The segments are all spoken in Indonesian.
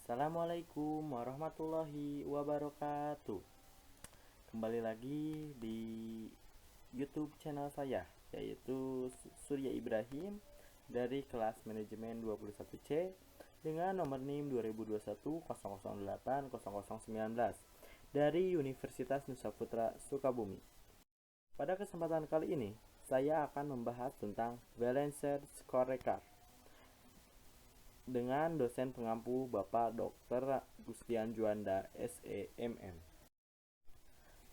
Assalamualaikum warahmatullahi wabarakatuh. Kembali lagi di YouTube channel saya, yaitu Surya Ibrahim dari kelas manajemen 21C dengan nomor NIM 2021008019 dari Universitas Nusa Putra Sukabumi. Pada kesempatan kali ini, saya akan membahas tentang Balanced Scorecard dengan dosen pengampu Bapak Dr. Gustian Juanda, SEMM.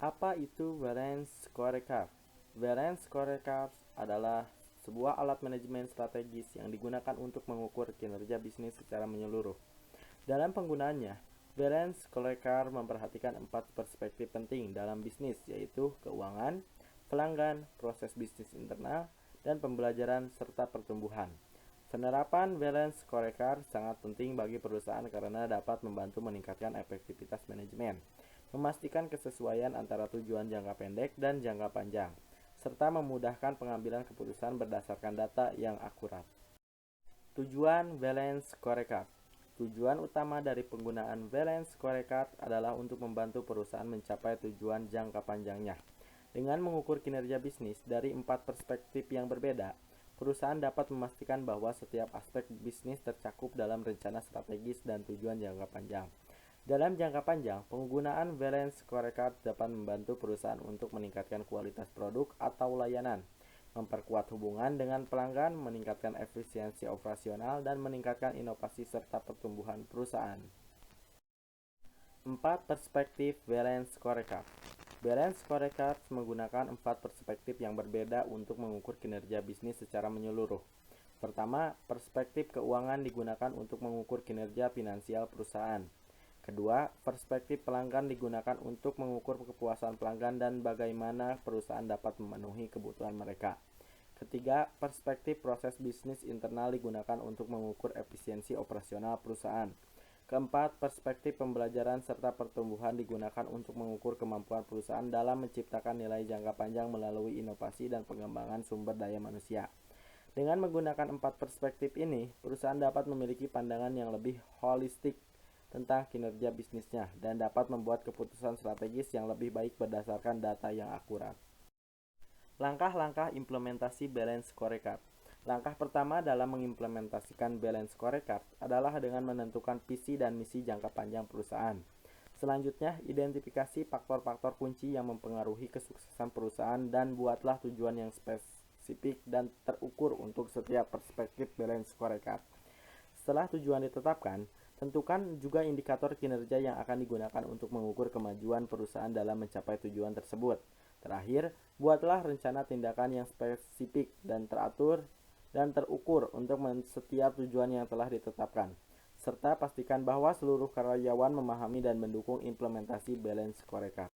Apa itu Balanced Scorecard? Balanced Scorecard adalah sebuah alat manajemen strategis yang digunakan untuk mengukur kinerja bisnis secara menyeluruh. Dalam penggunaannya, Balanced Scorecard memperhatikan 4 perspektif penting dalam bisnis, yaitu keuangan, pelanggan, proses bisnis internal, dan pembelajaran serta pertumbuhan. Penerapan Balanced Scorecard sangat penting bagi perusahaan karena dapat membantu meningkatkan efektivitas manajemen, memastikan kesesuaian antara tujuan jangka pendek dan jangka panjang, serta memudahkan pengambilan keputusan berdasarkan data yang akurat. Tujuan Balanced Scorecard. Tujuan utama dari penggunaan Balanced Scorecard adalah untuk membantu perusahaan mencapai tujuan jangka panjangnya. Dengan mengukur kinerja bisnis dari 4 perspektif yang berbeda, perusahaan dapat memastikan bahwa setiap aspek bisnis tercakup dalam rencana strategis dan tujuan jangka panjang. Dalam jangka panjang, penggunaan Balanced Scorecard dapat membantu perusahaan untuk meningkatkan kualitas produk atau layanan, memperkuat hubungan dengan pelanggan, meningkatkan efisiensi operasional, dan meningkatkan inovasi serta pertumbuhan perusahaan. 4 perspektif Balanced Scorecard. Balanced Scorecard menggunakan 4 perspektif yang berbeda untuk mengukur kinerja bisnis secara menyeluruh. Pertama, perspektif keuangan digunakan untuk mengukur kinerja finansial perusahaan. Kedua, perspektif pelanggan digunakan untuk mengukur kepuasan pelanggan dan bagaimana perusahaan dapat memenuhi kebutuhan mereka. Ketiga, perspektif proses bisnis internal digunakan untuk mengukur efisiensi operasional perusahaan. Keempat, perspektif pembelajaran serta pertumbuhan digunakan untuk mengukur kemampuan perusahaan dalam menciptakan nilai jangka panjang melalui inovasi dan pengembangan sumber daya manusia. Dengan menggunakan 4 perspektif ini, perusahaan dapat memiliki pandangan yang lebih holistik tentang kinerja bisnisnya dan dapat membuat keputusan strategis yang lebih baik berdasarkan data yang akurat. Langkah-langkah implementasi Balanced Scorecard. Langkah pertama dalam mengimplementasikan Balanced Scorecard adalah dengan menentukan visi dan misi jangka panjang perusahaan. Selanjutnya, identifikasi faktor-faktor kunci yang mempengaruhi kesuksesan perusahaan dan buatlah tujuan yang spesifik dan terukur untuk setiap perspektif Balanced Scorecard. Setelah tujuan ditetapkan, tentukan juga indikator kinerja yang akan digunakan untuk mengukur kemajuan perusahaan dalam mencapai tujuan tersebut. Terakhir, buatlah rencana tindakan yang spesifik dan teratur dan terukur untuk setiap tujuan yang telah ditetapkan, serta pastikan bahwa seluruh karyawan memahami dan mendukung implementasi Balanced Scorecard.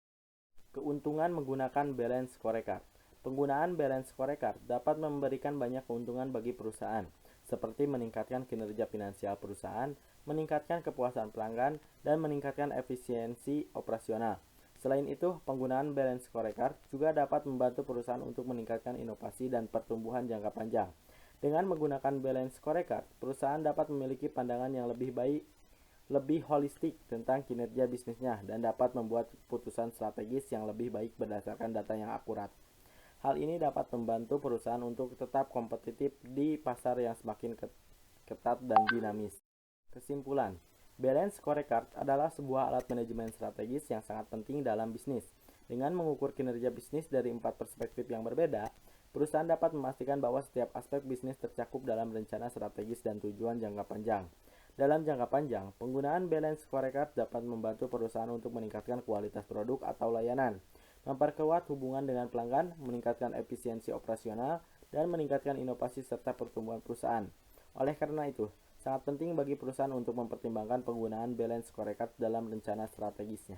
Keuntungan menggunakan Balanced Scorecard. Penggunaan Balanced Scorecard dapat memberikan banyak keuntungan bagi perusahaan, seperti meningkatkan kinerja finansial perusahaan, meningkatkan kepuasan pelanggan, dan meningkatkan efisiensi operasional. Selain itu, penggunaan Balanced Scorecard juga dapat membantu perusahaan untuk meningkatkan inovasi dan pertumbuhan jangka panjang. Dengan menggunakan Balanced Scorecard, perusahaan dapat memiliki pandangan yang lebih baik, lebih holistik tentang kinerja bisnisnya dan dapat membuat keputusan strategis yang lebih baik berdasarkan data yang akurat. Hal ini dapat membantu perusahaan untuk tetap kompetitif di pasar yang semakin ketat dan dinamis. Kesimpulan, Balanced Scorecard adalah sebuah alat manajemen strategis yang sangat penting dalam bisnis. Dengan mengukur kinerja bisnis dari 4 perspektif yang berbeda, perusahaan dapat memastikan bahwa setiap aspek bisnis tercakup dalam rencana strategis dan tujuan jangka panjang. Dalam jangka panjang, penggunaan Balanced Scorecard dapat membantu perusahaan untuk meningkatkan kualitas produk atau layanan, memperkuat hubungan dengan pelanggan, meningkatkan efisiensi operasional, dan meningkatkan inovasi serta pertumbuhan perusahaan. Oleh karena itu, sangat penting bagi perusahaan untuk mempertimbangkan penggunaan Balanced Scorecard dalam rencana strategisnya.